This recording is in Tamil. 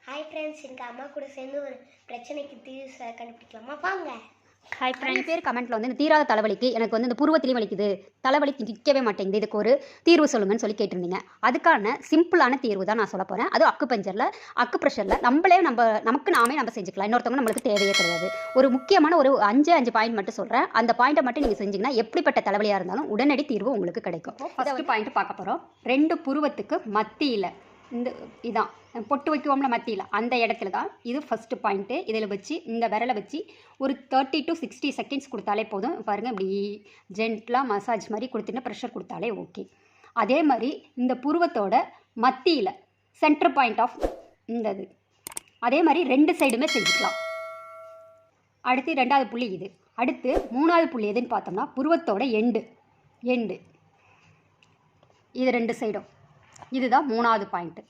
ஹாய் ஃப்ரெண்ட்ஸ், எனக்கு அம்மா கூட சேர்ந்து ஒரு பிரச்சனைக்கு தீர்வு கண்டுபிடிக்கலாமா? வாங்க. Hi friends. பேர் கமெண்ட்டில் வந்து இந்த தீராத தலைவலிக்கு எனக்கு வந்து இந்த புருவத்திலையும் வலிக்குது, தலைவலிக்கு நிற்கவே மாட்டேங்குது, இதுக்கு ஒரு தீர்வு சொல்லுங்கன்னு சொல்லி கேட்டிருந்தீங்க. அதுக்கான சிம்பிளான தீர்வு தான் நான் சொல்ல போகிறேன். அது அக்கு ப்ரெஷரில் நமக்கு நாமே செஞ்சுக்கலாம். இன்னொருத்தவங்க நம்மளுக்கு தேவையே கிடையாது. ஒரு முக்கியமான ஒரு 5 பாயிண்ட் மட்டும் சொல்கிறேன். அந்த பாயிண்ட்டை மட்டும் நீங்கள் செஞ்சிங்கன்னா எப்படிப்பட்ட தலைவலியாக இருந்தாலும் உடனடி தீர்வு உங்களுக்கு கிடைக்கும். ஃபஸ்ட்டு பாயிண்ட் பார்க்க போகிறோம். 2 புருவத்துக்கு மத்தியில் இதான் பொட்டு வைக்குவோம்ல மத்தியில், அந்த இடத்துல தான் இது ஃபஸ்ட்டு பாயிண்ட்டு. இதில் வச்சு இந்த விரலை வச்சு ஒரு 30 to 60 செகண்ட்ஸ் கொடுத்தாலே போதும். பாருங்கள், இப்படி ஜென்டலாக மசாஜ் மாதிரி கொடுத்துட்டு ப்ரெஷர் கொடுத்தாலே ஓகே. அதே மாதிரி இந்த புருவத்தோட மத்தியில் சென்டர் பாயிண்ட் ஆஃப் இது அதே மாதிரி 2 சைடுமே செஞ்சுக்கலாம். அடுத்து 2வது புள்ளி இது. அடுத்து 3வது புள்ளி எதுன்னு பார்த்தோம்னா புருவத்தோட எண்டு இது 2 சைடும். இதுதான் 3வது பாயிண்ட்டு.